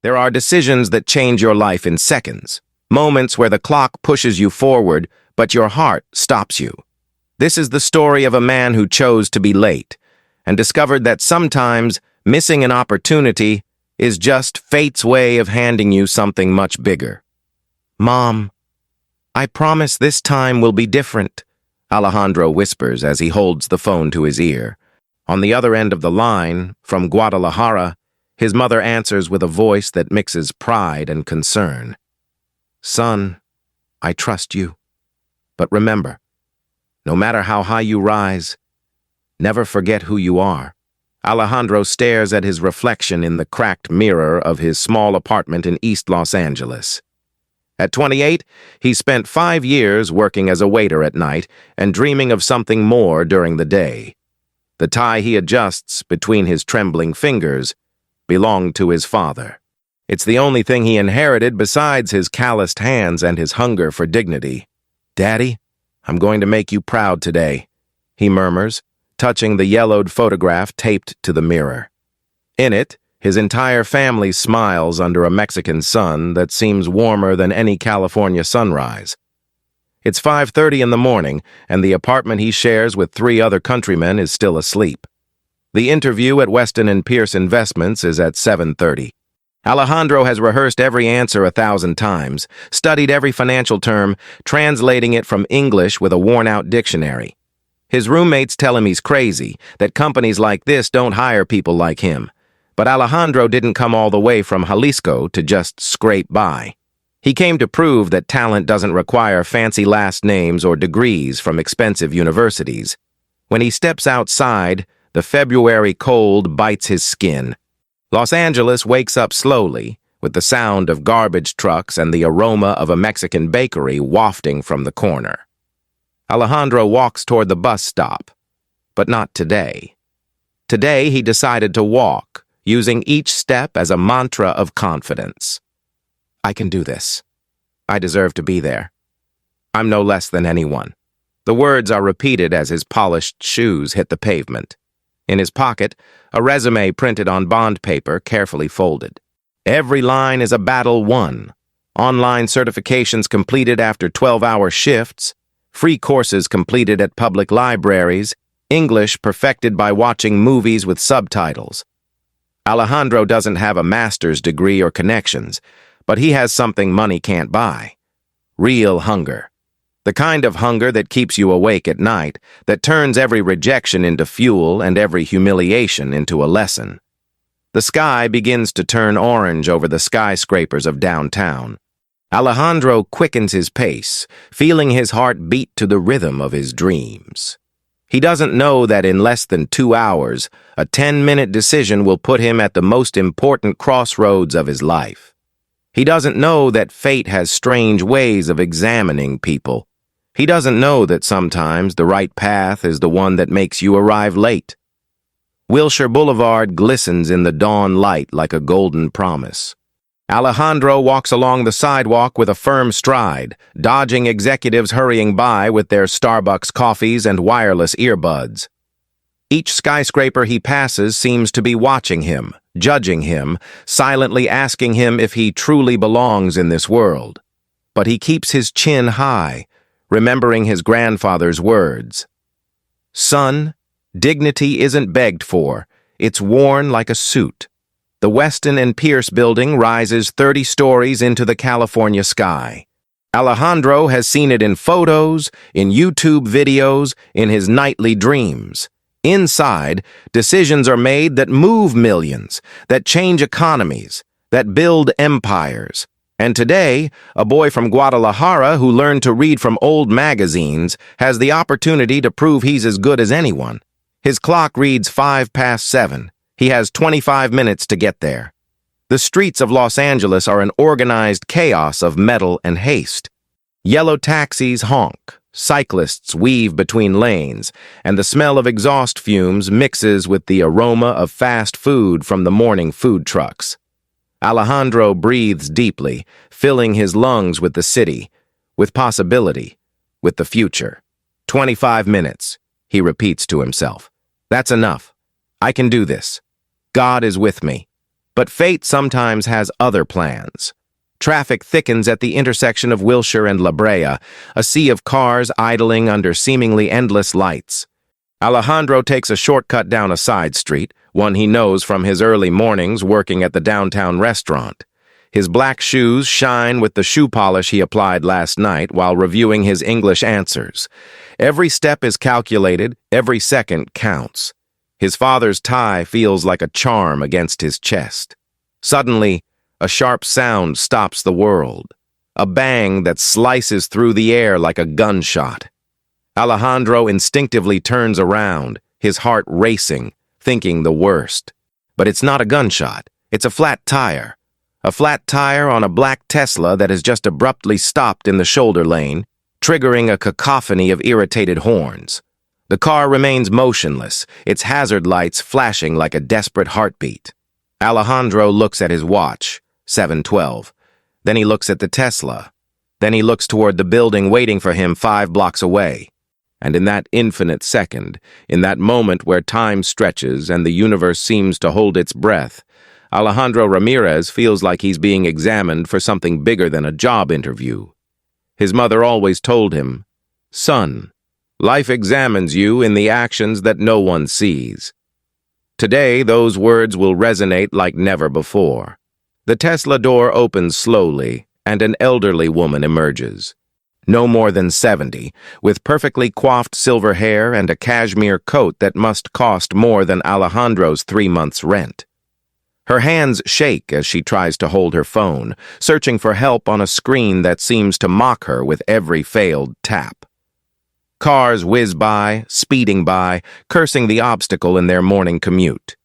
There are decisions that change your life in seconds, moments where the clock pushes you forward, but your heart stops you. This is the story of a man who chose to be late and discovered that sometimes missing an opportunity is just fate's way of handing you something much bigger. "Mom, I promise this time will be different," Alejandro whispers as he holds the phone to his ear. On the other end of the line, from Guadalajara, his mother answers with a voice that mixes pride and concern. "Son, I trust you. But remember, no matter how high you rise, never forget who you are." Alejandro stares at his reflection in the cracked mirror of his small apartment in East Los Angeles. At 28, he spent 5 years working as a waiter at night and dreaming of something more during the day. The tie he adjusts between his trembling fingers belonged to his father. It's the only thing he inherited besides his calloused hands and his hunger for dignity. "Daddy, I'm going to make you proud today," he murmurs, touching the yellowed photograph taped to the mirror. In it, his entire family smiles under a Mexican sun that seems warmer than any California sunrise. It's 5:30 in the morning, and the apartment he shares with 3 other countrymen is still asleep. The interview at Weston & Pierce Investments is at 7:30. Alejandro has rehearsed every answer 1,000 times, studied every financial term, translating it from English with a worn-out dictionary. His roommates tell him he's crazy, that companies like this don't hire people like him. But Alejandro didn't come all the way from Jalisco to just scrape by. He came to prove that talent doesn't require fancy last names or degrees from expensive universities. When he steps outside, the February cold bites his skin. Los Angeles wakes up slowly, with the sound of garbage trucks and the aroma of a Mexican bakery wafting from the corner. Alejandro walks toward the bus stop, but not today. Today he decided to walk, using each step as a mantra of confidence. "I can do this. I deserve to be there. I'm no less than anyone." The words are repeated as his polished shoes hit the pavement. In his pocket, a resume printed on bond paper carefully folded. Every line is a battle won. Online certifications completed after 12-hour shifts, free courses completed at public libraries, English perfected by watching movies with subtitles. Alejandro doesn't have a master's degree or connections, but he has something money can't buy: real hunger. The kind of hunger that keeps you awake at night, that turns every rejection into fuel and every humiliation into a lesson. The sky begins to turn orange over the skyscrapers of downtown. Alejandro quickens his pace, feeling his heart beat to the rhythm of his dreams. He doesn't know that in less than 2 hours, a 10-minute decision will put him at the most important crossroads of his life. He doesn't know that fate has strange ways of examining people. He doesn't know that sometimes the right path is the one that makes you arrive late. Wilshire Boulevard glistens in the dawn light like a golden promise. Alejandro walks along the sidewalk with a firm stride, dodging executives hurrying by with their Starbucks coffees and wireless earbuds. Each skyscraper he passes seems to be watching him, judging him, silently asking him if he truly belongs in this world. But he keeps his chin high, remembering his grandfather's words. "Son, dignity isn't begged for, it's worn like a suit." The Weston & Pierce building rises 30 stories into the California sky. Alejandro has seen it in photos, in YouTube videos, in his nightly dreams. Inside, decisions are made that move millions, that change economies, that build empires. And today, a boy from Guadalajara who learned to read from old magazines has the opportunity to prove he's as good as anyone. His clock reads 7:05. He has 25 minutes to get there. The streets of Los Angeles are an organized chaos of metal and haste. Yellow taxis honk, cyclists weave between lanes, and the smell of exhaust fumes mixes with the aroma of fast food from the morning food trucks. Alejandro breathes deeply, filling his lungs with the city, with possibility, with the future. 25 minutes, he repeats to himself. That's enough. I can do this. God is with me. But fate sometimes has other plans. Traffic thickens at the intersection of Wilshire and La Brea, a sea of cars idling under seemingly endless lights. Alejandro takes a shortcut down a side street, one he knows from his early mornings working at the downtown restaurant. His black shoes shine with the shoe polish he applied last night while reviewing his English answers. Every step is calculated, every second counts. His father's tie feels like a charm against his chest. Suddenly, a sharp sound stops the world. A bang that slices through the air like a gunshot. Alejandro instinctively turns around, his heart racing, thinking the worst. But it's not a gunshot. It's a flat tire. A flat tire on a black Tesla that has just abruptly stopped in the shoulder lane, triggering a cacophony of irritated horns. The car remains motionless, its hazard lights flashing like a desperate heartbeat. Alejandro looks at his watch, 7:12. Then he looks at the Tesla. Then he looks toward the building waiting for him 5 blocks away. And in that infinite second, in that moment where time stretches and the universe seems to hold its breath, Alejandro Ramirez feels like he's being examined for something bigger than a job interview. His mother always told him, "Son, life examines you in the actions that no one sees." Today, those words will resonate like never before. The Tesla door opens slowly, and an elderly woman emerges. No more than 70, with perfectly coiffed silver hair and a cashmere coat that must cost more than Alejandro's 3 months' rent. Her hands shake as she tries to hold her phone, searching for help on a screen that seems to mock her with every failed tap. Cars whiz by, speeding by, cursing the obstacle in their morning commute.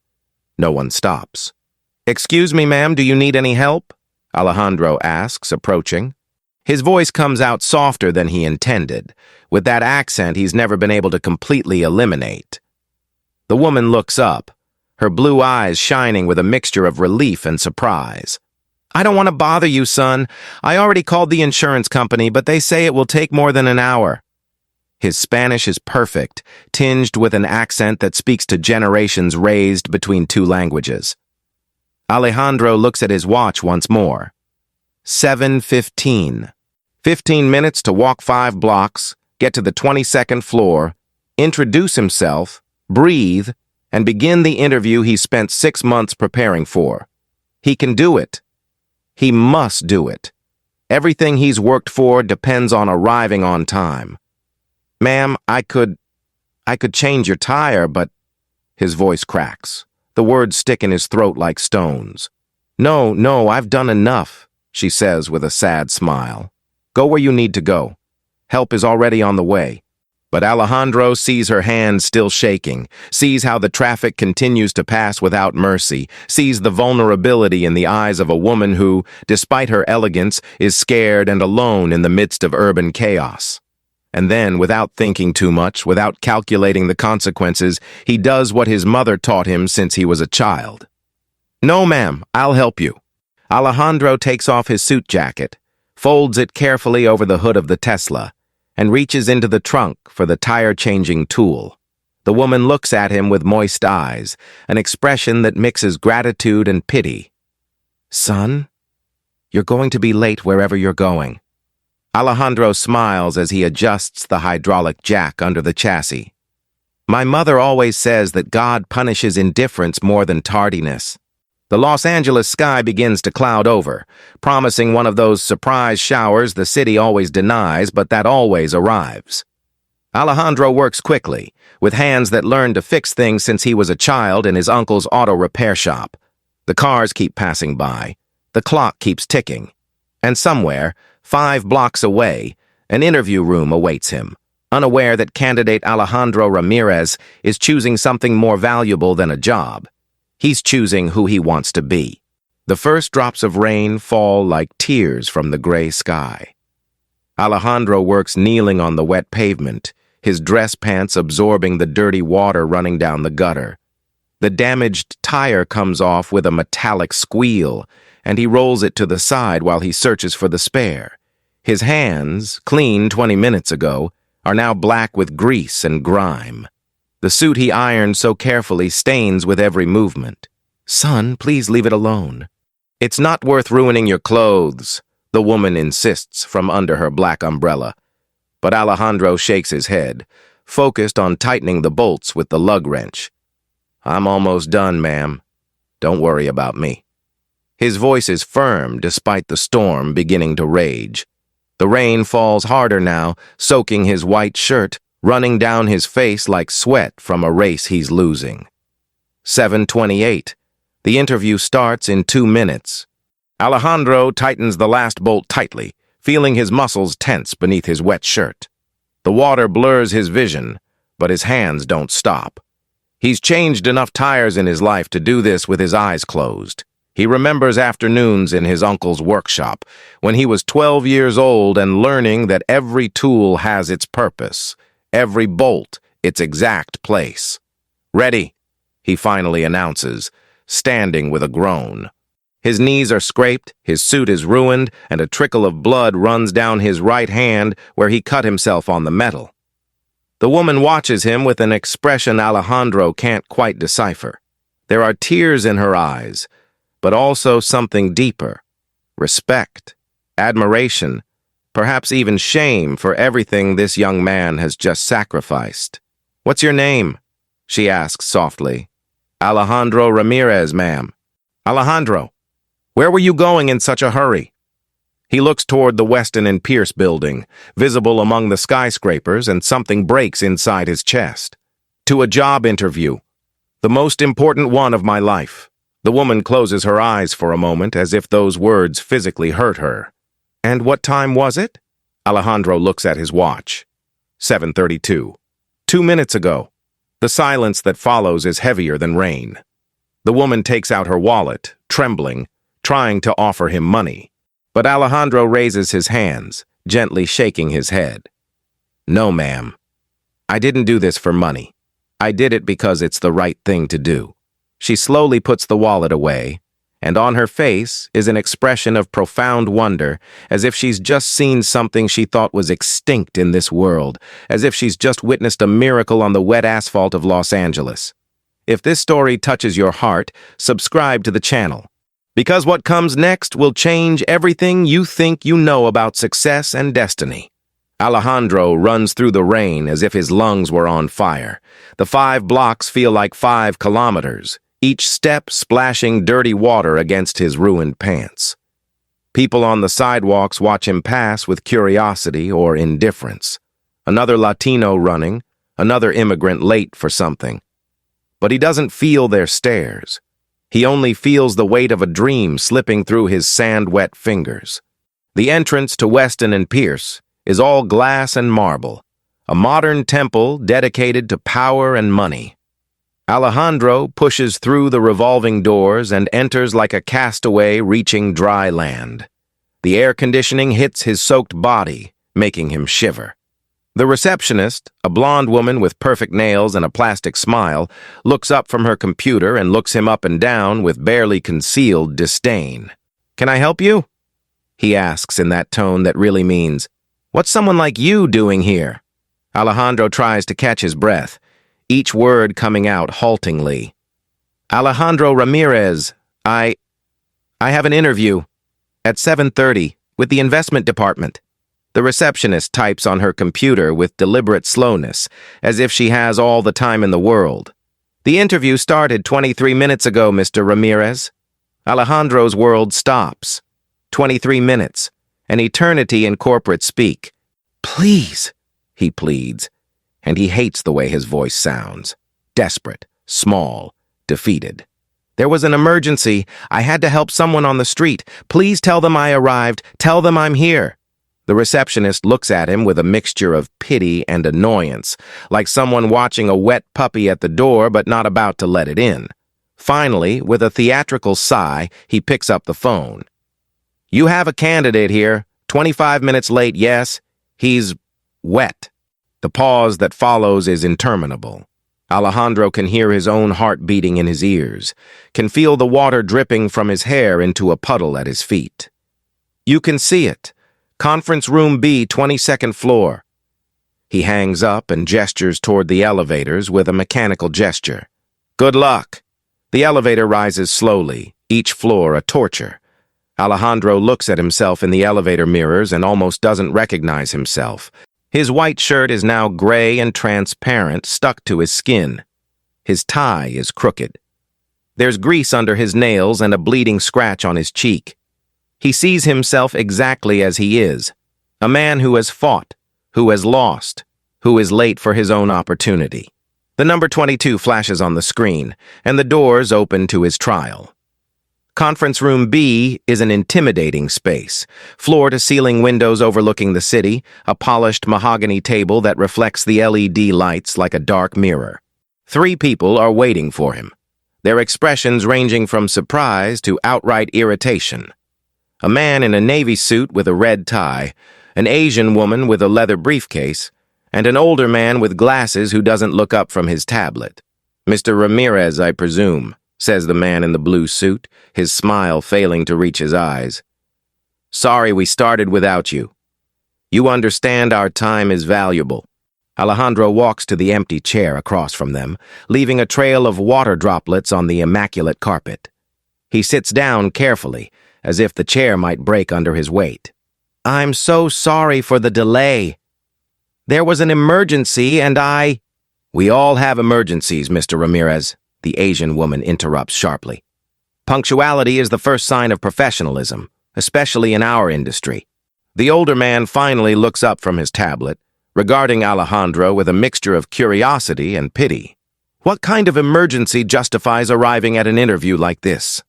No one stops. "Excuse me, ma'am, do you need any help?" Alejandro asks, approaching. His voice comes out softer than he intended, with that accent he's never been able to completely eliminate. The woman looks up, her blue eyes shining with a mixture of relief and surprise. "I don't want to bother you, son. I already called the insurance company, but they say it will take more than an hour." His Spanish is perfect, tinged with an accent that speaks to generations raised between 2 languages. Alejandro looks at his watch once more. 7:15. 15 minutes to walk 5 blocks, get to the 22nd floor, introduce himself, breathe, and begin the interview he spent 6 months preparing for. He can do it. He must do it. Everything he's worked for depends on arriving on time. "Ma'am, I could change your tire, but..." His voice cracks. The words stick in his throat like stones. No, I've done enough," she says with a sad smile. "Go where you need to go. Help is already on the way." But Alejandro sees her hands still shaking, sees how the traffic continues to pass without mercy, sees the vulnerability in the eyes of a woman who, despite her elegance, is scared and alone in the midst of urban chaos. And then, without thinking too much, without calculating the consequences, he does what his mother taught him since he was a child. "No, ma'am, I'll help you." Alejandro takes off his suit jacket, folds it carefully over the hood of the Tesla, and reaches into the trunk for the tire-changing tool. The woman looks at him with moist eyes, an expression that mixes gratitude and pity. "Son, you're going to be late wherever you're going." Alejandro smiles as he adjusts the hydraulic jack under the chassis. "My mother always says that God punishes indifference more than tardiness." The Los Angeles sky begins to cloud over, promising one of those surprise showers the city always denies but that always arrives. Alejandro works quickly, with hands that learned to fix things since he was a child in his uncle's auto repair shop. The cars keep passing by. The clock keeps ticking. And somewhere, 5 blocks away, an interview room awaits him, unaware that candidate Alejandro Ramirez is choosing something more valuable than a job. He's choosing who he wants to be. The first drops of rain fall like tears from the gray sky. Alejandro works kneeling on the wet pavement, his dress pants absorbing the dirty water running down the gutter. The damaged tire comes off with a metallic squeal, and he rolls it to the side while he searches for the spare. His hands, clean 20 minutes ago, are now black with grease and grime. The suit he ironed so carefully stains with every movement. Son, please leave it alone. It's not worth ruining your clothes, the woman insists from under her black umbrella. But Alejandro shakes his head, focused on tightening the bolts with the lug wrench. I'm almost done, ma'am. Don't worry about me. His voice is firm despite the storm beginning to rage. The rain falls harder now, soaking his white shirt, running down his face like sweat from a race he's losing. 7:28. The interview starts in 2 minutes. Alejandro tightens the last bolt tightly, feeling his muscles tense beneath his wet shirt. The water blurs his vision, but his hands don't stop. He's changed enough tires in his life to do this with his eyes closed. He remembers afternoons in his uncle's workshop, when he was 12 years old and learning that every tool has its purpose, every bolt its exact place. Ready, he finally announces, standing with a groan. His knees are scraped, his suit is ruined, and a trickle of blood runs down his right hand where he cut himself on the metal. The woman watches him with an expression Alejandro can't quite decipher. There are tears in her eyes, but also something deeper. Respect, admiration, perhaps even shame for everything this young man has just sacrificed. What's your name? She asks softly. Alejandro Ramirez, ma'am. Alejandro, where were you going in such a hurry? He looks toward the Weston and Pierce building, visible among the skyscrapers, and something breaks inside his chest. To a job interview. The most important one of my life. The woman closes her eyes for a moment as if those words physically hurt her. And what time was it? Alejandro looks at his watch. 7:32. 2 minutes ago. The silence that follows is heavier than rain. The woman takes out her wallet, trembling, trying to offer him money. But Alejandro raises his hands, gently shaking his head. No, ma'am. I didn't do this for money. I did it because it's the right thing to do. She slowly puts the wallet away, and on her face is an expression of profound wonder, as if she's just seen something she thought was extinct in this world, as if she's just witnessed a miracle on the wet asphalt of Los Angeles. If this story touches your heart, subscribe to the channel, because what comes next will change everything you think you know about success and destiny. Alejandro runs through the rain as if his lungs were on fire. The 5 blocks feel like 5 kilometers, each step splashing dirty water against his ruined pants. People on the sidewalks watch him pass with curiosity or indifference. Another Latino running, another immigrant late for something. But he doesn't feel their stares. He only feels the weight of a dream slipping through his sand-wet fingers. The entrance to Weston and Pierce is all glass and marble, a modern temple dedicated to power and money. Alejandro pushes through the revolving doors and enters like a castaway reaching dry land. The air conditioning hits his soaked body, making him shiver. The receptionist, a blonde woman with perfect nails and a plastic smile, looks up from her computer and looks him up and down with barely concealed disdain. "Can I help you?" he asks in that tone that really means, "What's someone like you doing here?" Alejandro tries to catch his breath, each word coming out haltingly. "Alejandro Ramirez, I have an interview at 7:30 with the investment department." The receptionist types on her computer with deliberate slowness, as if she has all the time in the world. "The interview started 23 minutes ago, Mr. Ramirez." Alejandro's world stops. 23 minutes, an eternity in corporate speak. "Please," he pleads, and he hates the way his voice sounds. Desperate, small, defeated. "There was an emergency. I had to help someone on the street. Please tell them I arrived. Tell them I'm here." The receptionist looks at him with a mixture of pity and annoyance, like someone watching a wet puppy at the door but not about to let it in. Finally, with a theatrical sigh, he picks up the phone. "You have a candidate here. 25 minutes late, yes. He's wet." The pause that follows is interminable. Alejandro can hear his own heart beating in his ears, can feel the water dripping from his hair into a puddle at his feet. "You can see it. Conference room B, 22nd floor. He hangs up and gestures toward the elevators with a mechanical gesture. "Good luck." The elevator rises slowly, each floor a torture. Alejandro looks at himself in the elevator mirrors and almost doesn't recognize himself. His white shirt is now gray and transparent, stuck to his skin. His tie is crooked. There's grease under his nails and a bleeding scratch on his cheek. He sees himself exactly as he is, a man who has fought, who has lost, who is late for his own opportunity. The number 22 flashes on the screen, and the doors open to his trial. Conference Room B is an intimidating space, floor-to-ceiling windows overlooking the city, a polished mahogany table that reflects the LED lights like a dark mirror. 3 people are waiting for him, their expressions ranging from surprise to outright irritation. A man in a navy suit with a red tie, an Asian woman with a leather briefcase, and an older man with glasses who doesn't look up from his tablet. "Mr. Ramirez, I presume," says the man in the blue suit, his smile failing to reach his eyes. "Sorry we started without you. You understand our time is valuable." Alejandro walks to the empty chair across from them, leaving a trail of water droplets on the immaculate carpet. He sits down carefully, as if the chair might break under his weight. "I'm so sorry for the delay. There was an emergency and I—" "We all have emergencies, Mr. Ramirez," the Asian woman interrupts sharply. "Punctuality is the first sign of professionalism, especially in our industry." The older man finally looks up from his tablet, regarding Alejandro with a mixture of curiosity and pity. What kind of emergency justifies arriving at an interview like this?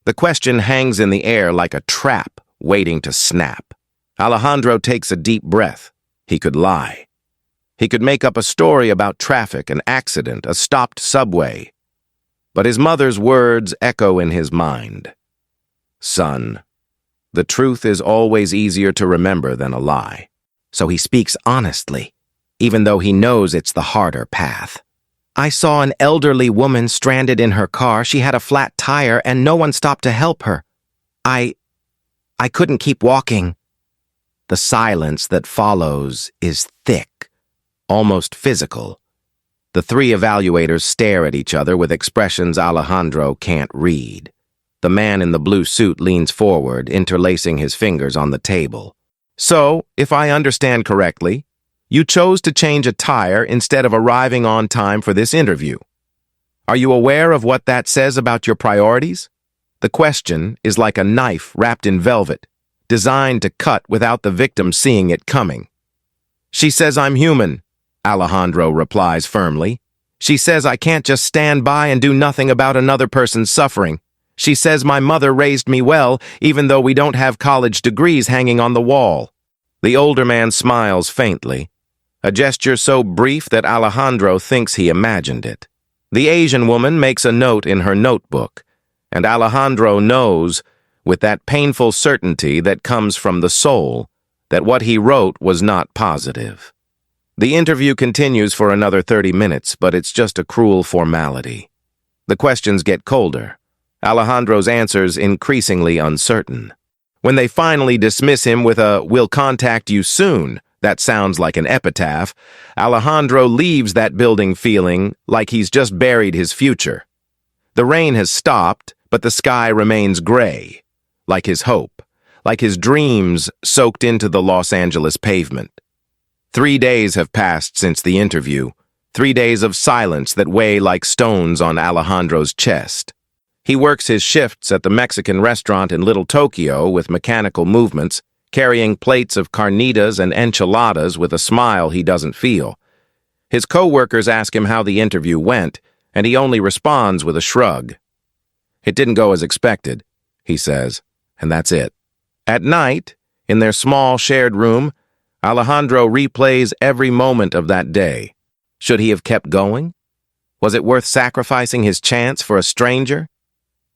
The question hangs in the air like a trap waiting to snap. Alejandro takes a deep breath. He could lie. He could make up a story about traffic, an accident, a stopped subway. But his mother's words echo in his mind. "Son, the truth is always easier to remember than a lie." So he speaks honestly, even though he knows it's the harder path. "I saw an elderly woman stranded in her car. She had a flat tire and no one stopped to help her. I couldn't keep walking." The silence that follows is thick, almost physical. The 3 evaluators stare at each other with expressions Alejandro can't read. The man in the blue suit leans forward, interlacing his fingers on the table. "So, if I understand correctly, you chose to change a tire instead of arriving on time for this interview. Are you aware of what that says about your priorities?" The question is like a knife wrapped in velvet, designed to cut without the victim seeing it coming. "She says I'm human," Alejandro replies firmly. "She says I can't just stand by and do nothing about another person's suffering. She says my mother raised me well, even though we don't have college degrees hanging on the wall." The older man smiles faintly, a gesture so brief that Alejandro thinks he imagined it. The Asian woman makes a note in her notebook, and Alejandro knows, with that painful certainty that comes from the soul, that what he wrote was not positive. The interview continues for another 30 minutes, but it's just a cruel formality. The questions get colder, Alejandro's answers increasingly uncertain. When they finally dismiss him with a "we'll contact you soon," that sounds like an epitaph, Alejandro leaves that building feeling like he's just buried his future. The rain has stopped, but the sky remains gray, like his hope, like his dreams soaked into the Los Angeles pavement. 3 days have passed since the interview, 3 days of silence that weigh like stones on Alejandro's chest. He works his shifts at the Mexican restaurant in Little Tokyo with mechanical movements, carrying plates of carnitas and enchiladas with a smile he doesn't feel. His co-workers ask him how the interview went, and he only responds with a shrug. "It didn't go as expected," he says, and that's it. At night, in their small shared room, Alejandro replays every moment of that day. Should he have kept going? Was it worth sacrificing his chance for a stranger?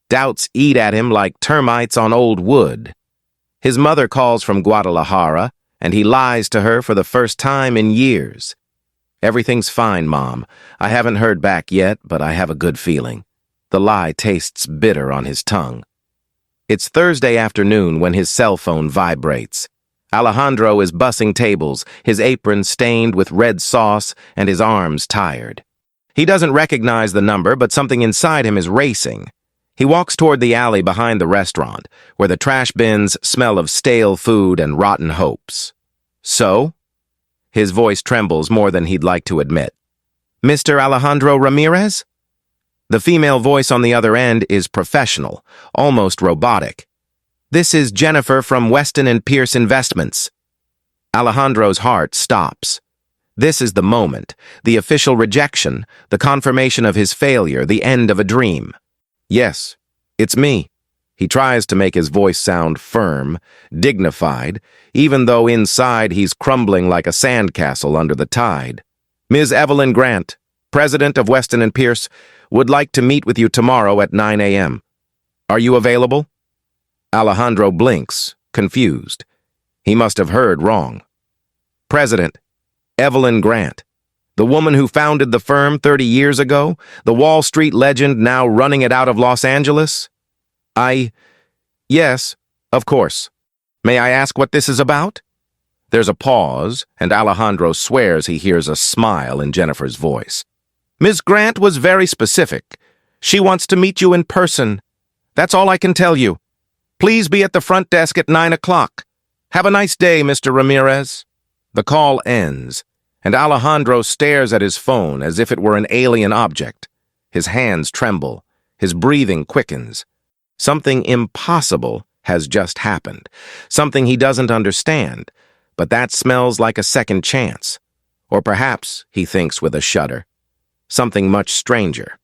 Doubts eat at him like termites on old wood. His mother calls from Guadalajara, and he lies to her for the first time in years. "Everything's fine, Mom. I haven't heard back yet, but I have a good feeling." The lie tastes bitter on his tongue. It's Thursday afternoon when his cell phone vibrates. Alejandro is bussing tables, his apron stained with red sauce and his arms tired. He doesn't recognize the number, but something inside him is racing. He walks toward the alley behind the restaurant, where the trash bins smell of stale food and rotten hopes. So? His voice trembles more than he'd like to admit. Mr. Alejandro Ramirez? The female voice on the other end is professional, almost robotic. This is Jennifer from Weston and Pierce Investments. Alejandro's heart stops. This is the moment, the official rejection, the confirmation of his failure, the end of a dream. Yes, it's me. He tries to make his voice sound firm, dignified, even though inside he's crumbling like a sandcastle under the tide. Ms. Evelyn Grant, president of Weston and Pierce, would like to meet with you tomorrow at 9 a.m. Are you available? Alejandro blinks, confused. He must have heard wrong. President, Evelyn Grant, the woman who founded the firm 30 years ago, the Wall Street legend now running it out of Los Angeles? Yes, of course. May I ask what this is about? There's a pause, and Alejandro swears he hears a smile in Jennifer's voice. Ms. Grant was very specific. She wants to meet you in person. That's all I can tell you. Please be at the front desk at 9 o'clock. Have a nice day, Mr. Ramirez. The call ends, and Alejandro stares at his phone as if it were an alien object. His hands tremble. His breathing quickens. Something impossible has just happened. Something he doesn't understand, but that smells like a second chance. Or perhaps, he thinks with a shudder, something much stranger.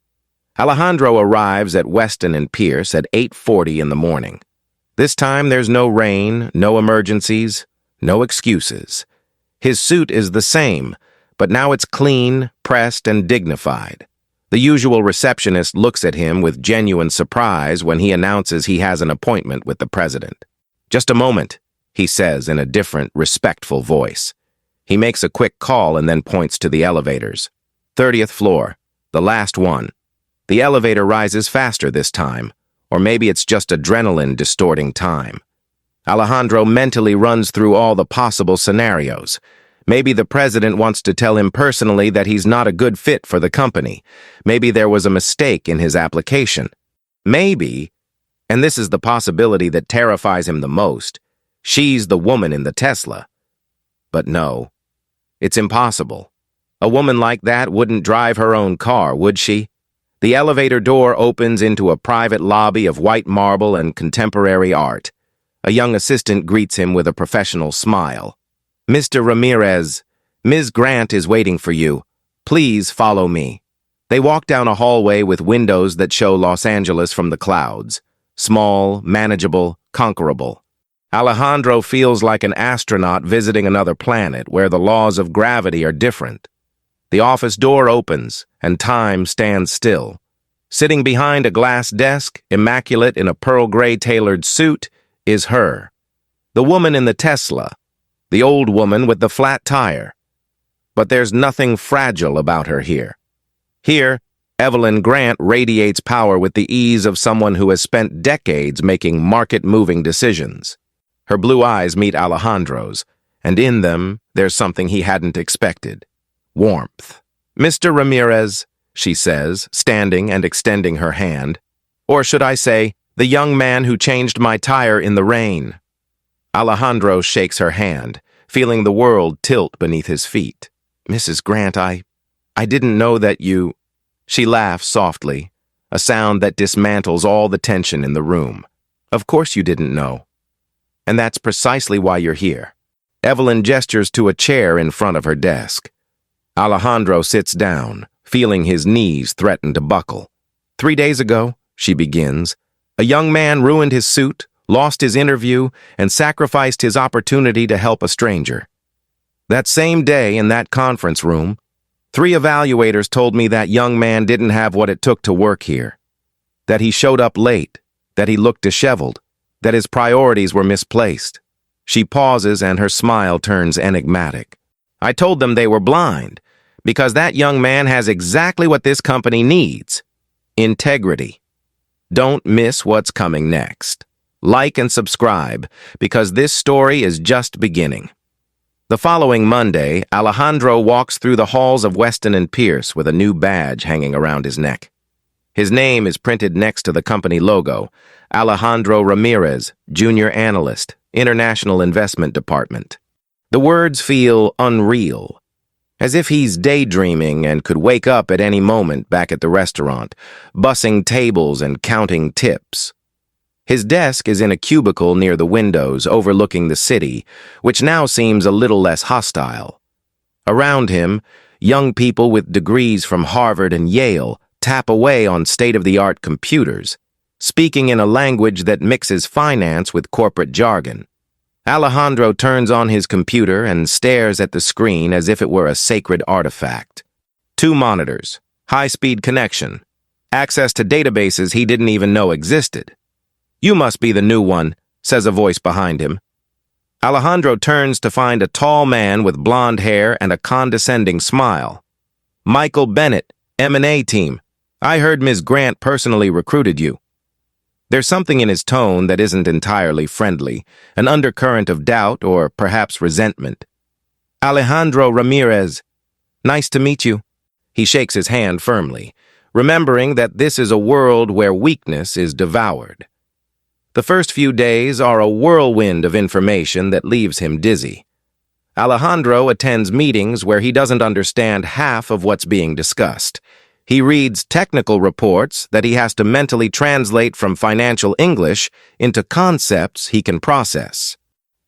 Alejandro arrives at Weston and Pierce at 8:40 in the morning. This time there's no rain, no emergencies, no excuses. His suit is the same, but now it's clean, pressed, and dignified. The usual receptionist looks at him with genuine surprise when he announces he has an appointment with the president. Just a moment, he says in a different, respectful voice. He makes a quick call and then points to the elevators. 30th floor, the last one. The elevator rises faster this time, or maybe it's just adrenaline distorting time. Alejandro mentally runs through all the possible scenarios. Maybe the president wants to tell him personally that he's not a good fit for the company. Maybe there was a mistake in his application. Maybe, and this is the possibility that terrifies him the most, she's the woman in the Tesla. But no, it's impossible. A woman like that wouldn't drive her own car, would she? The elevator door opens into a private lobby of white marble and contemporary art. A young assistant greets him with a professional smile. Mr. Ramirez, Ms. Grant is waiting for you. Please follow me. They walk down a hallway with windows that show Los Angeles from the clouds. Small, manageable, conquerable. Alejandro feels like an astronaut visiting another planet where the laws of gravity are different. The office door opens, and time stands still. Sitting behind a glass desk, immaculate in a pearl gray tailored suit, is her. The woman in the Tesla. The old woman with the flat tire. But there's nothing fragile about her here. Here, Evelyn Grant radiates power with the ease of someone who has spent decades making market-moving decisions. Her blue eyes meet Alejandro's, and in them, there's something he hadn't expected. Warmth. Mr. Ramirez, she says, standing and extending her hand. Or should I say, the young man who changed my tire in the rain. Alejandro shakes her hand, feeling the world tilt beneath his feet. Mrs. Grant, I didn't know that you... She laughs softly, a sound that dismantles all the tension in the room. Of course you didn't know. And that's precisely why you're here. Evelyn gestures to a chair in front of her desk. Alejandro sits down, feeling his knees threaten to buckle. 3 days ago, she begins, a young man ruined his suit, lost his interview, and sacrificed his opportunity to help a stranger. That same day in that conference room, 3 evaluators told me that young man didn't have what it took to work here. That he showed up late, that he looked disheveled, that his priorities were misplaced. She pauses and her smile turns enigmatic. I told them they were blind, because that young man has exactly what this company needs. Integrity. Don't miss what's coming next. Like and subscribe, because this story is just beginning. The following Monday, Alejandro walks through the halls of Weston and Pierce with a new badge hanging around his neck. His name is printed next to the company logo, Alejandro Ramirez, Junior Analyst, International Investment Department. The words feel unreal, as if he's daydreaming and could wake up at any moment back at the restaurant, bussing tables and counting tips. His desk is in a cubicle near the windows overlooking the city, which now seems a little less hostile. Around him, young people with degrees from Harvard and Yale tap away on state-of-the-art computers, speaking in a language that mixes finance with corporate jargon. Alejandro turns on his computer and stares at the screen as if it were a sacred artifact. 2 monitors, high-speed connection, access to databases he didn't even know existed. "You must be the new one," says a voice behind him. Alejandro turns to find a tall man with blonde hair and a condescending smile. "Michael Bennett, M&A team. I heard Ms. Grant personally recruited you." There's something in his tone that isn't entirely friendly, an undercurrent of doubt or perhaps resentment. "Alejandro Ramirez. Nice to meet you." He shakes his hand firmly, remembering that this is a world where weakness is devoured. The first few days are a whirlwind of information that leaves him dizzy. Alejandro attends meetings where he doesn't understand half of what's being discussed. He reads technical reports that he has to mentally translate from financial English into concepts he can process.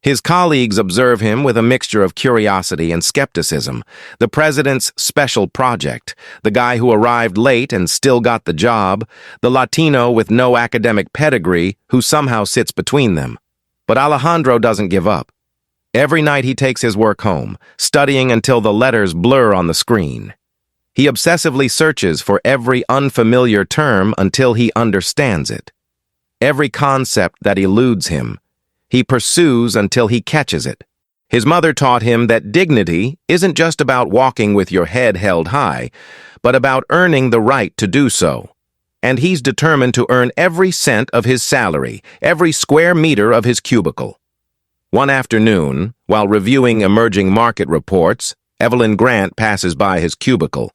His colleagues observe him with a mixture of curiosity and skepticism. The president's special project, the guy who arrived late and still got the job, the Latino with no academic pedigree who somehow sits between them. But Alejandro doesn't give up. Every night he takes his work home, studying until the letters blur on the screen. He obsessively searches for every unfamiliar term until he understands it. Every concept that eludes him, he pursues until he catches it. His mother taught him that dignity isn't just about walking with your head held high, but about earning the right to do so. And he's determined to earn every cent of his salary, every square meter of his cubicle. One afternoon, while reviewing emerging market reports, Evelyn Grant passes by his cubicle.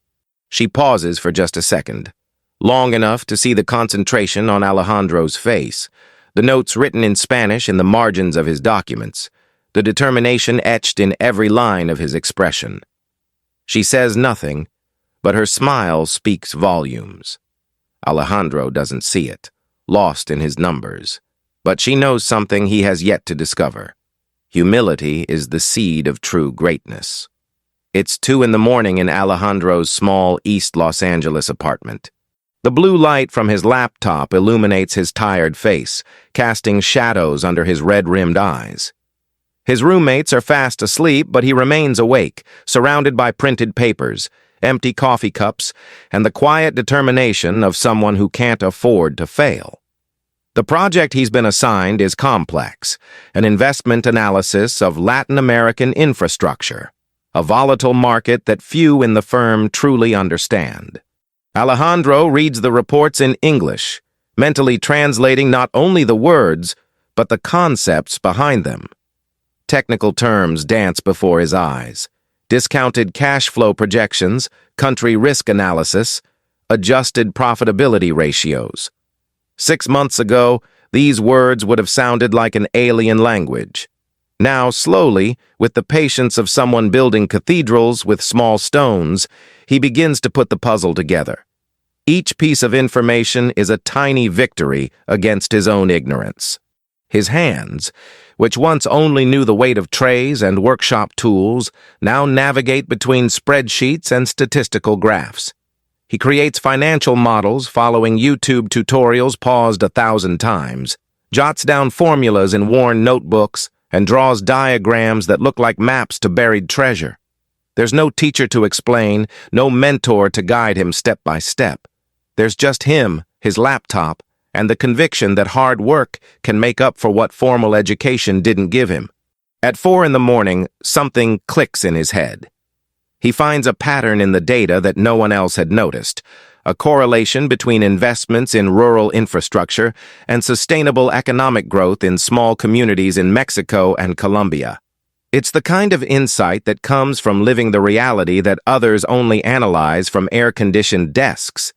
She pauses for just a second, long enough to see the concentration on Alejandro's face, the notes written in Spanish in the margins of his documents, the determination etched in every line of his expression. She says nothing, but her smile speaks volumes. Alejandro doesn't see it, lost in his numbers, but she knows something he has yet to discover. Humility is the seed of true greatness. It's 2 a.m. in Alejandro's small East Los Angeles apartment. The blue light from his laptop illuminates his tired face, casting shadows under his red-rimmed eyes. His roommates are fast asleep, but he remains awake, surrounded by printed papers, empty coffee cups, and the quiet determination of someone who can't afford to fail. The project he's been assigned is complex, an investment analysis of Latin American infrastructure, a volatile market that few in the firm truly understand. Alejandro reads the reports in English, mentally translating not only the words, but the concepts behind them. Technical terms dance before his eyes: discounted cash flow projections, country risk analysis, adjusted profitability ratios. 6 months ago, these words would have sounded like an alien language. Now, slowly, with the patience of someone building cathedrals with small stones, he begins to put the puzzle together. Each piece of information is a tiny victory against his own ignorance. His hands, which once only knew the weight of trays and workshop tools, now navigate between spreadsheets and statistical graphs. He creates financial models following YouTube tutorials paused 1,000 times, jots down formulas in worn notebooks, and draws diagrams that look like maps to buried treasure. There's no teacher to explain, no mentor to guide him step by step. There's just him, his laptop, and the conviction that hard work can make up for what formal education didn't give him. At 4 a.m, something clicks in his head. He finds a pattern in the data that no one else had noticed, a correlation between investments in rural infrastructure and sustainable economic growth in small communities in Mexico and Colombia. It's the kind of insight that comes from living the reality that others only analyze from air-conditioned desks.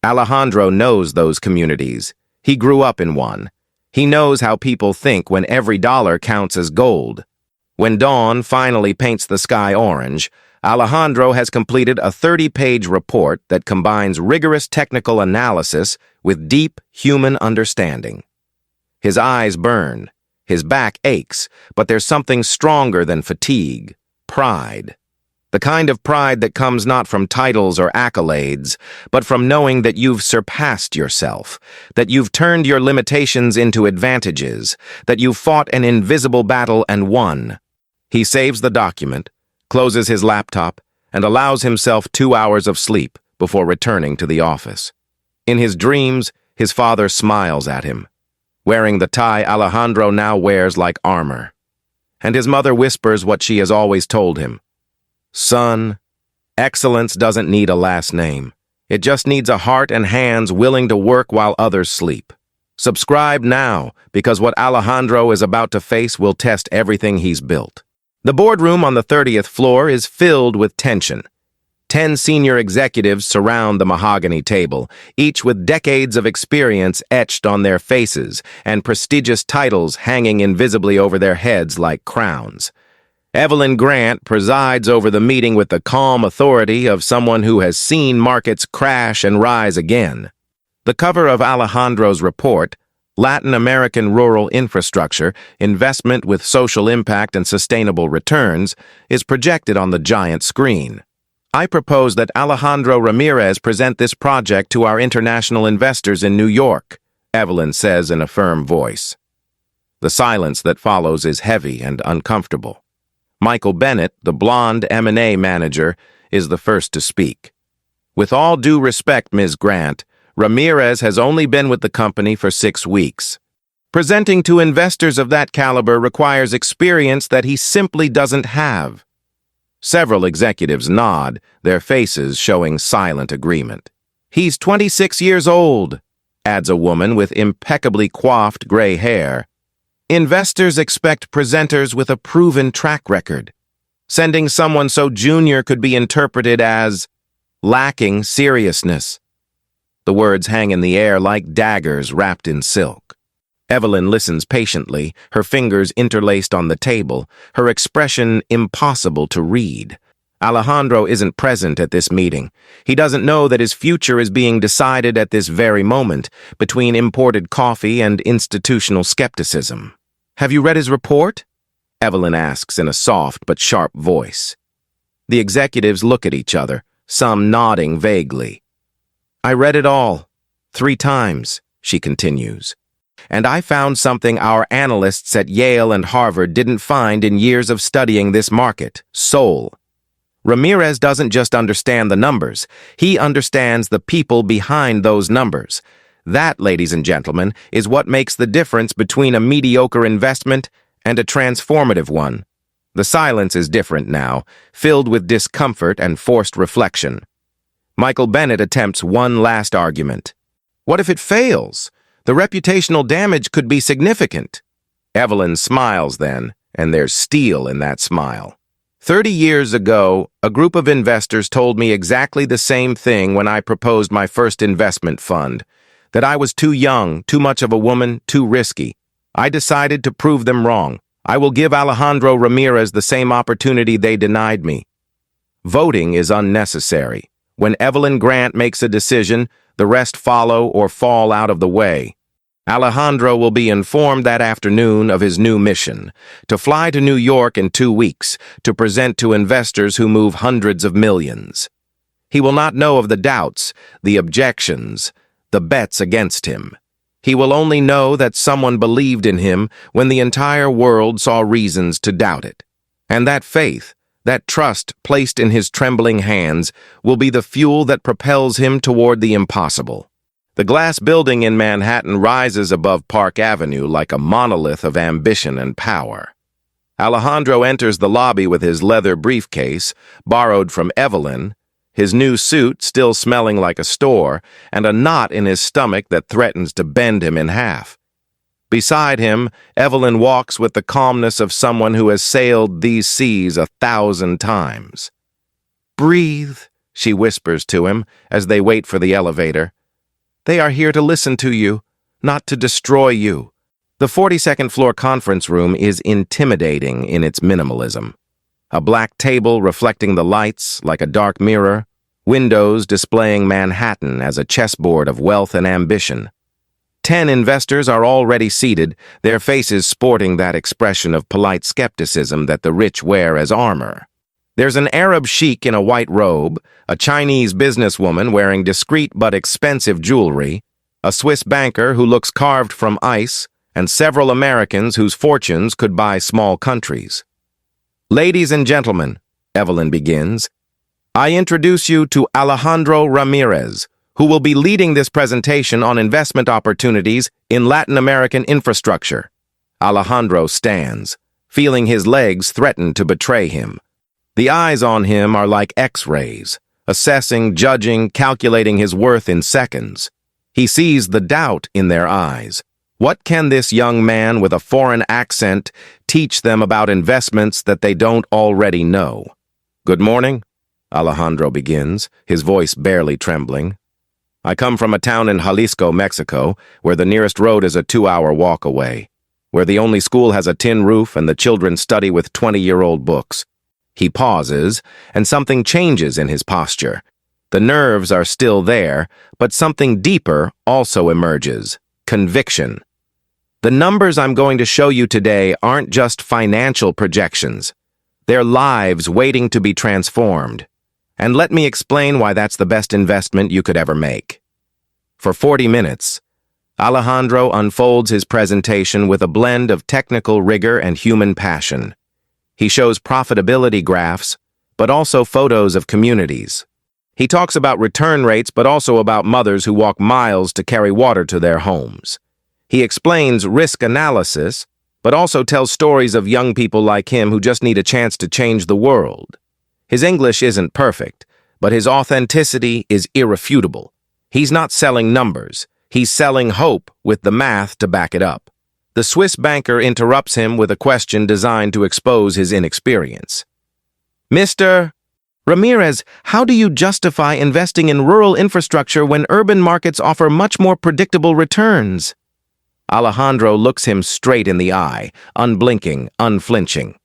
Alejandro knows those communities. He grew up in one. He knows how people think when every dollar counts as gold. When dawn finally paints the sky orange, Alejandro has completed a 30-page report that combines rigorous technical analysis with deep human understanding. His eyes burn, his back aches, but there's something stronger than fatigue: pride. The kind of pride that comes not from titles or accolades, but from knowing that you've surpassed yourself, that you've turned your limitations into advantages, that you've fought an invisible battle and won. He saves the document, closes his laptop, and allows himself 2 hours of sleep before returning to the office. In his dreams, his father smiles at him, wearing the tie Alejandro now wears like armor. And his mother whispers what she has always told him: "Son, excellence doesn't need a last name. It just needs a heart and hands willing to work while others sleep." Subscribe now, because what Alejandro is about to face will test everything he's built. The boardroom on the 30th floor is filled with tension. 10 senior executives surround the mahogany table, each with decades of experience etched on their faces and prestigious titles hanging invisibly over their heads like crowns. Evelyn Grant presides over the meeting with the calm authority of someone who has seen markets crash and rise again. The cover of Alejandro's report, Latin American Rural Infrastructure, Investment with Social Impact and Sustainable Returns, is projected on the giant screen. I propose that Alejandro Ramirez present this project to our international investors in New York, Evelyn says in a firm voice. The silence that follows is heavy and uncomfortable. Michael Bennett, the blonde M&A manager, is the first to speak. "With all due respect, Ms. Grant, Ramirez has only been with the company for 6 weeks. Presenting to investors of that caliber requires experience that he simply doesn't have." Several executives nod, their faces showing silent agreement. "He's 26 years old," adds a woman with impeccably coiffed gray hair. "Investors expect presenters with a proven track record. Sending someone so junior could be interpreted as lacking seriousness." The words hang in the air like daggers wrapped in silk. Evelyn listens patiently, her fingers interlaced on the table, her expression impossible to read. Alejandro isn't present at this meeting. He doesn't know that his future is being decided at this very moment, between imported coffee and institutional skepticism. "Have you read his report?" Evelyn asks in a soft but sharp voice. The executives look at each other, some nodding vaguely. "I read it all, 3 times, she continues. "And I found something our analysts at Yale and Harvard didn't find in years of studying this market: soul. Ramirez doesn't just understand the numbers, he understands the people behind those numbers. That, ladies and gentlemen, is what makes the difference between a mediocre investment and a transformative one." The silence is different now, filled with discomfort and forced reflection. Michael Bennett attempts one last argument. "What if it fails? The reputational damage could be significant." Evelyn smiles then, and there's steel in that smile. 30 years ago, a group of investors told me exactly the same thing when I proposed my first investment fund: that I was too young, too much of a woman, too risky. I decided to prove them wrong. I will give Alejandro Ramirez the same opportunity they denied me. Voting is unnecessary. When Evelyn Grant makes a decision, the rest follow or fall out of the way. Alejandro will be informed that afternoon of his new mission: to fly to New York in 2 weeks, to present to investors who move hundreds of millions. He will not know of the doubts, the objections, the bets against him. He will only know that someone believed in him when the entire world saw reasons to doubt it. And that faith, that trust placed in his trembling hands, will be the fuel that propels him toward the impossible. The glass building in Manhattan rises above Park Avenue like a monolith of ambition and power. Alejandro enters the lobby with his leather briefcase, borrowed from Evelyn, his new suit still smelling like a store, and a knot in his stomach that threatens to bend him in half. Beside him, Evelyn walks with the calmness of someone who has sailed these seas 1,000 times. "Breathe," she whispers to him as they wait for the elevator. "They are here to listen to you, not to destroy you." The 42nd floor conference room is intimidating in its minimalism. A black table reflecting the lights like a dark mirror, windows displaying Manhattan as a chessboard of wealth and ambition. 10 investors are already seated, their faces sporting that expression of polite skepticism that the rich wear as armor. There's an Arab sheik in a white robe, a Chinese businesswoman wearing discreet but expensive jewelry, a Swiss banker who looks carved from ice, and several Americans whose fortunes could buy small countries. "Ladies and gentlemen," Evelyn begins, "I introduce you to Alejandro Ramirez, who will be leading this presentation on investment opportunities in Latin American infrastructure." Alejandro stands, feeling his legs threaten to betray him. The eyes on him are like X-rays, assessing, judging, calculating his worth in seconds. He sees the doubt in their eyes. What can this young man with a foreign accent teach them about investments that they don't already know? "Good morning," Alejandro begins, his voice barely trembling. "I come from a town in Jalisco, Mexico, where the nearest road is a 2-hour walk away, where the only school has a tin roof and the children study with 20-year-old books." He pauses, and something changes in his posture. The nerves are still there, but something deeper also emerges: conviction. "The numbers I'm going to show you today aren't just financial projections. They're lives waiting to be transformed. And let me explain why that's the best investment you could ever make." For 40 minutes, Alejandro unfolds his presentation with a blend of technical rigor and human passion. He shows profitability graphs, but also photos of communities. He talks about return rates, but also about mothers who walk miles to carry water to their homes. He explains risk analysis, but also tells stories of young people like him who just need a chance to change the world. His English isn't perfect, but his authenticity is irrefutable. He's not selling numbers. He's selling hope with the math to back it up. The Swiss banker interrupts him with a question designed to expose his inexperience. "Mr. Ramirez, how do you justify investing in rural infrastructure when urban markets offer much more predictable returns?" Alejandro looks him straight in the eye, unblinking, unflinching.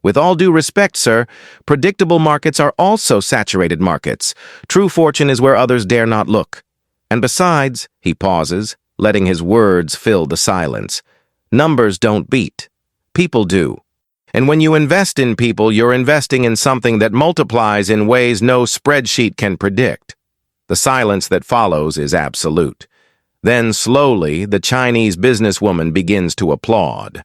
"With all due respect, sir, predictable markets are also saturated markets. True fortune is where others dare not look. And besides," he pauses, letting his words fill the silence, "numbers don't beat. People do. And when you invest in people, you're investing in something that multiplies in ways no spreadsheet can predict." The silence that follows is absolute. Then, slowly, the Chinese businesswoman begins to applaud.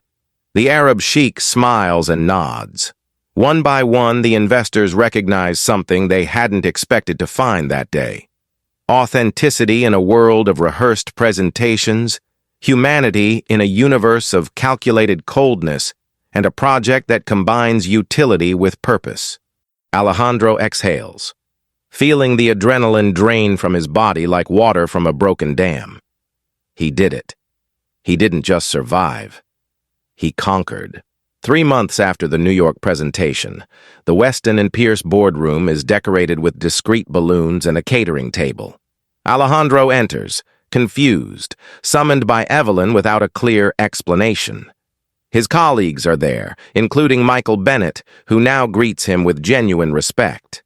The Arab sheik smiles and nods. One by one, the investors recognize something they hadn't expected to find that day: authenticity in a world of rehearsed presentations, humanity in a universe of calculated coldness, and a project that combines utility with purpose. Alejandro exhales, feeling the adrenaline drain from his body like water from a broken dam. He did it. He didn't just survive. He conquered. 3 months after the New York presentation, the Weston and Pierce boardroom is decorated with discreet balloons and a catering table. Alejandro enters, confused, summoned by Evelyn without a clear explanation. His colleagues are there, including Michael Bennett, who now greets him with genuine respect.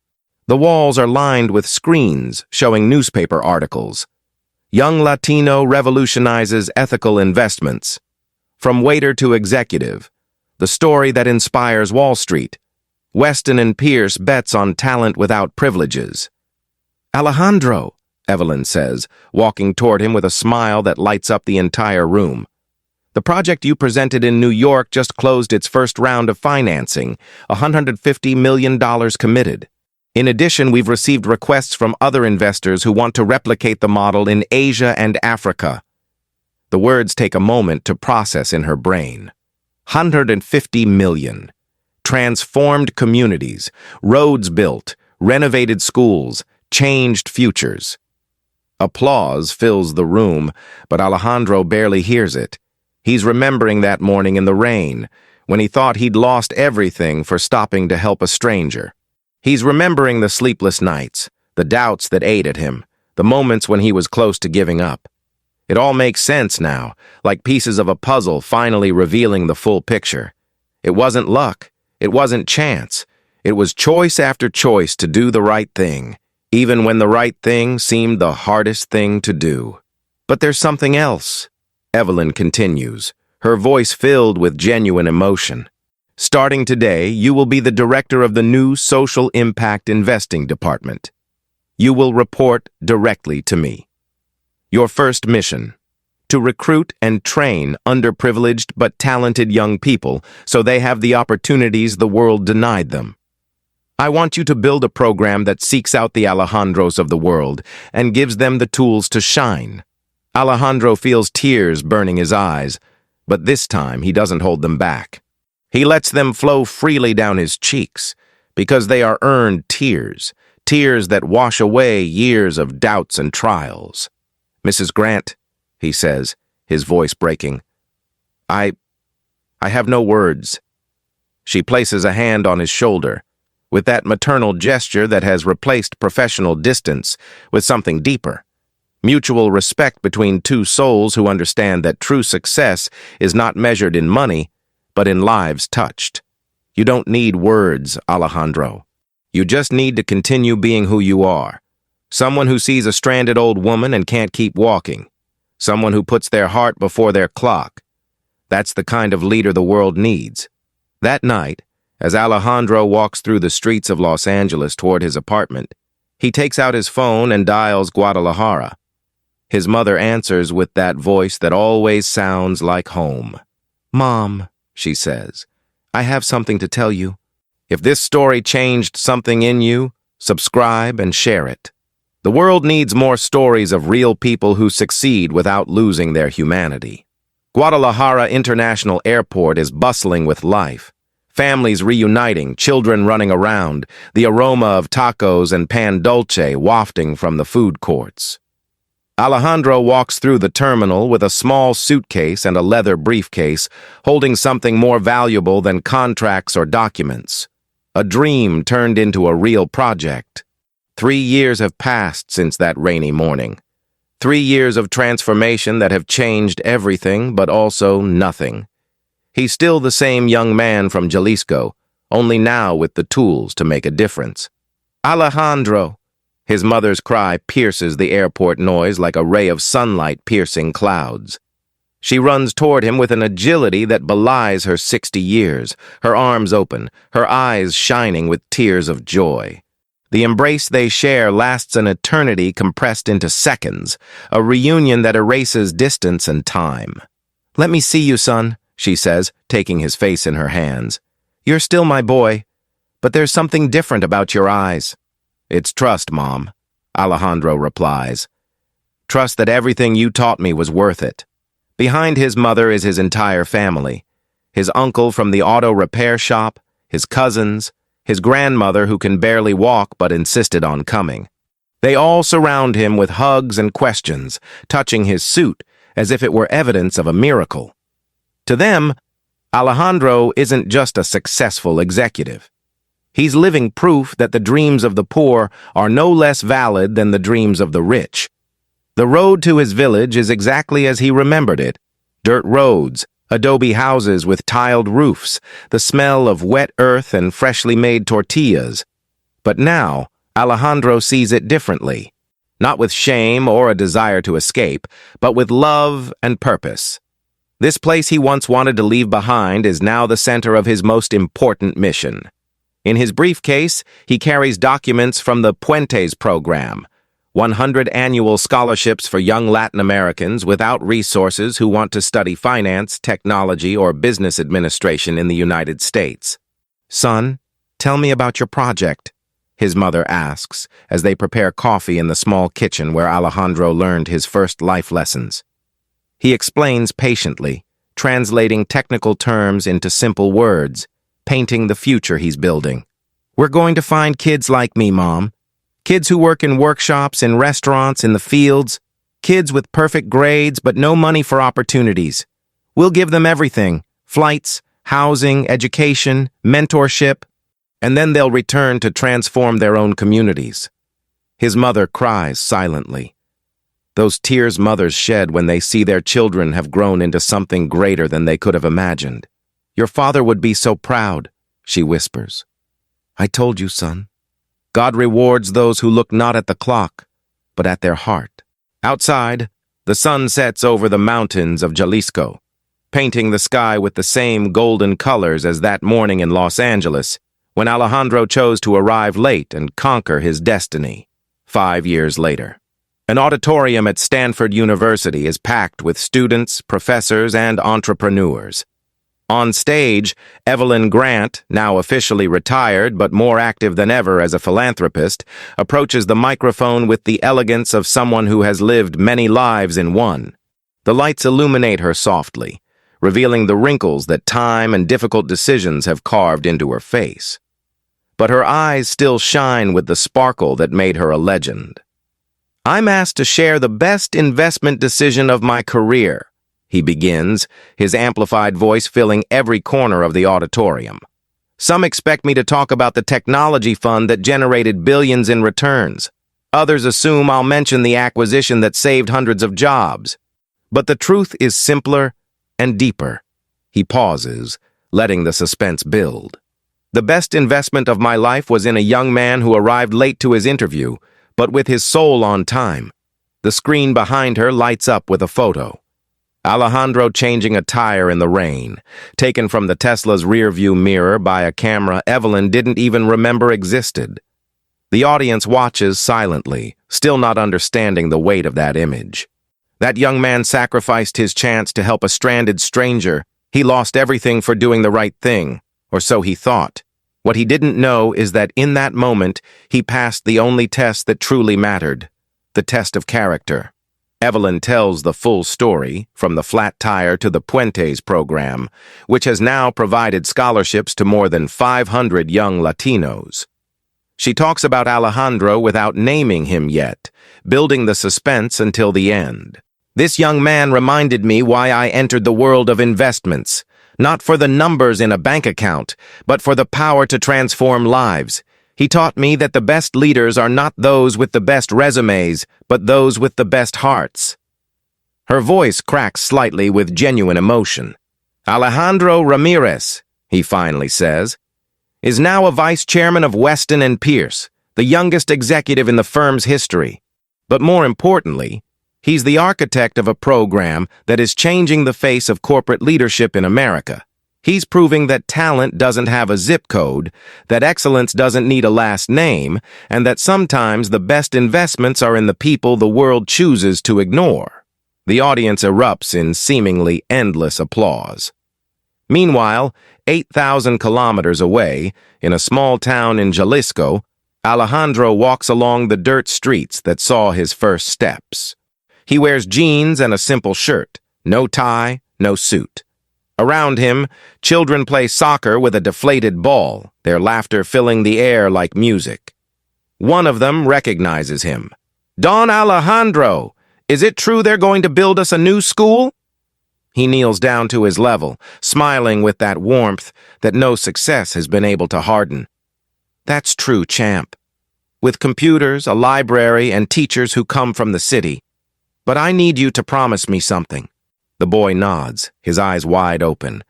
The walls are lined with screens showing newspaper articles. "Young Latino revolutionizes ethical investments." "From waiter to executive," the story that inspires Wall Street. "Weston and Pierce bets on talent without privileges." "Alejandro," Evelyn says, walking toward him with a smile that lights up the entire room. "The project you presented in New York just closed its first round of financing, $150 million committed. In addition, we've received requests from other investors who want to replicate the model in Asia and Africa." The words take a moment to process in her brain. 150 million. Transformed communities, roads built, renovated schools, changed futures. Applause fills the room, but Alejandro barely hears it. He's remembering that morning in the rain, when he thought he'd lost everything for stopping to help a stranger. He's remembering the sleepless nights, the doubts that ate at him, the moments when he was close to giving up. It all makes sense now, like pieces of a puzzle finally revealing the full picture. It wasn't luck. It wasn't chance. It was choice after choice to do the right thing, even when the right thing seemed the hardest thing to do. But there's something else, Evelyn continues, her voice filled with genuine emotion. Starting today, you will be the director of the new Social Impact Investing Department. You will report directly to me. Your first mission: to recruit and train underprivileged but talented young people so they have the opportunities the world denied them. I want you to build a program that seeks out the Alejandros of the world and gives them the tools to shine. Alejandro feels tears burning his eyes, but this time he doesn't hold them back. He lets them flow freely down his cheeks, because they are earned tears, tears that wash away years of doubts and trials. Mrs. Grant, he says, his voice breaking, I have no words. She places a hand on his shoulder, with that maternal gesture that has replaced professional distance with something deeper. Mutual respect between two souls who understand that true success is not measured in money, but in lives touched. You don't need words, Alejandro. You just need to continue being who you are. Someone who sees a stranded old woman and can't keep walking. Someone who puts their heart before their clock. That's the kind of leader the world needs. That night, as Alejandro walks through the streets of Los Angeles toward his apartment, he takes out his phone and dials Guadalajara. His mother answers with that voice that always sounds like home. Mom, she says, I have something to tell you. If this story changed something in you, subscribe and share it. The world needs more stories of real people who succeed without losing their humanity. Guadalajara International Airport is bustling with life. Families reuniting, children running around, the aroma of tacos and pan dulce wafting from the food courts. Alejandro walks through the terminal with a small suitcase and a leather briefcase, holding something more valuable than contracts or documents. A dream turned into a real project. 3 years have passed since that rainy morning. 3 years of transformation that have changed everything, but also nothing. He's still the same young man from Jalisco, only now with the tools to make a difference. Alejandro! His mother's cry pierces the airport noise like a ray of sunlight piercing clouds. She runs toward him with an agility that belies her 60 years, her arms open, her eyes shining with tears of joy. The embrace they share lasts an eternity compressed into seconds, a reunion that erases distance and time. Let me see you, son, she says, taking his face in her hands. You're still my boy, but there's something different about your eyes. It's trust, Mom, Alejandro replies. Trust that everything you taught me was worth it. Behind his mother is his entire family. His uncle from the auto repair shop, his cousins, his grandmother who can barely walk but insisted on coming. They all surround him with hugs and questions, touching his suit as if it were evidence of a miracle. To them, Alejandro isn't just a successful executive. He's living proof that the dreams of the poor are no less valid than the dreams of the rich. The road to his village is exactly as he remembered it. Dirt roads, adobe houses with tiled roofs, the smell of wet earth and freshly made tortillas. But now, Alejandro sees it differently. Not with shame or a desire to escape, but with love and purpose. This place he once wanted to leave behind is now the center of his most important mission. In his briefcase, he carries documents from the Puentes program, 100 annual scholarships for young Latin Americans without resources who want to study finance, technology, or business administration in the United States. Son, tell me about your project, his mother asks as they prepare coffee in the small kitchen where Alejandro learned his first life lessons. He explains patiently, translating technical terms into simple words, painting the future he's building. We're going to find kids like me, Mom. Kids who work in workshops, in restaurants, in the fields. Kids with perfect grades but no money for opportunities. We'll give them everything: flights, housing, education, mentorship, and then they'll return to transform their own communities. His mother cries silently. Those tears mothers shed when they see their children have grown into something greater than they could have imagined. Your father would be so proud, she whispers. I told you, son. God rewards those who look not at the clock, but at their heart. Outside, the sun sets over the mountains of Jalisco, painting the sky with the same golden colors as that morning in Los Angeles, when Alejandro chose to arrive late and conquer his destiny. 5 years later, an auditorium at Stanford University is packed with students, professors, and entrepreneurs. On stage, Evelyn Grant, now officially retired but more active than ever as a philanthropist, approaches the microphone with the elegance of someone who has lived many lives in one. The lights illuminate her softly, revealing the wrinkles that time and difficult decisions have carved into her face. But her eyes still shine with the sparkle that made her a legend. I'm asked to share the best investment decision of my career, he begins, his amplified voice filling every corner of the auditorium. Some expect me to talk about the technology fund that generated billions in returns. Others assume I'll mention the acquisition that saved hundreds of jobs. But the truth is simpler and deeper. He pauses, letting the suspense build. The best investment of my life was in a young man who arrived late to his interview, but with his soul on time. The screen behind her lights up with a photo. Alejandro changing a tire in the rain, taken from the Tesla's rearview mirror by a camera Evelyn didn't even remember existed. The audience watches silently, still not understanding the weight of that image. That young man sacrificed his chance to help a stranded stranger. He lost everything for doing the right thing, or so he thought. What he didn't know is that in that moment, he passed the only test that truly mattered, the test of character. Evelyn tells the full story, from the flat tire to the Puentes program, which has now provided scholarships to more than 500 young Latinos. She talks about Alejandro without naming him yet, building the suspense until the end. This young man reminded me why I entered the world of investments, not for the numbers in a bank account, but for the power to transform lives. He taught me that the best leaders are not those with the best resumes, but those with the best hearts. Her voice cracks slightly with genuine emotion. Alejandro Ramirez, he finally says, is now a vice chairman of Weston and Pierce, the youngest executive in the firm's history. But more importantly, he's the architect of a program that is changing the face of corporate leadership in America. He's proving that talent doesn't have a zip code, that excellence doesn't need a last name, and that sometimes the best investments are in the people the world chooses to ignore. The audience erupts in seemingly endless applause. Meanwhile, 8,000 kilometers away, in a small town in Jalisco, Alejandro walks along the dirt streets that saw his first steps. He wears jeans and a simple shirt, no tie, no suit. Around him, children play soccer with a deflated ball, their laughter filling the air like music. One of them recognizes him. Don Alejandro, is it true they're going to build us a new school? He kneels down to his level, smiling with that warmth that no success has been able to harden. That's true, champ. With computers, a library, and teachers who come from the city. But I need you to promise me something. The boy nods, his eyes wide open.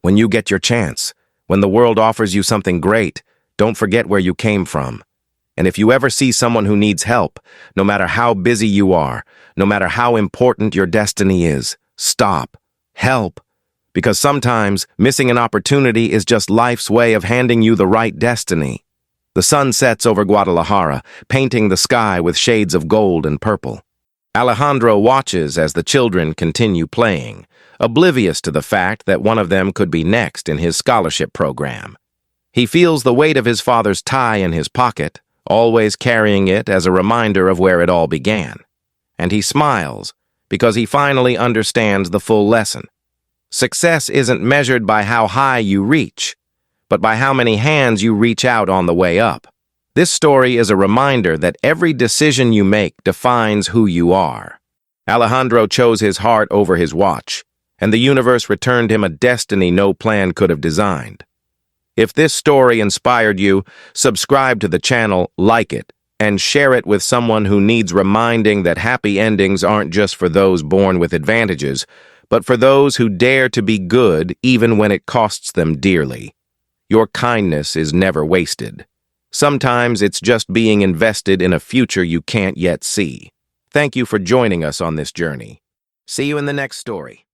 When you get your chance, when the world offers you something great, don't forget where you came from. And if you ever see someone who needs help, no matter how busy you are, no matter how important your destiny is, stop. Help. Because sometimes missing an opportunity is just life's way of handing you the right destiny. The sun sets over Guadalajara, painting the sky with shades of gold and purple. Alejandro watches as the children continue playing, oblivious to the fact that one of them could be next in his scholarship program. He feels the weight of his father's tie in his pocket, always carrying it as a reminder of where it all began. And he smiles, because he finally understands the full lesson. Success isn't measured by how high you reach, but by how many hands you reach out on the way up. This story is a reminder that every decision you make defines who you are. Alejandro chose his heart over his watch, and the universe returned him a destiny no plan could have designed. If this story inspired you, subscribe to the channel, like it, and share it with someone who needs reminding that happy endings aren't just for those born with advantages, but for those who dare to be good even when it costs them dearly. Your kindness is never wasted. Sometimes it's just being invested in a future you can't yet see. Thank you for joining us on this journey. See you in the next story.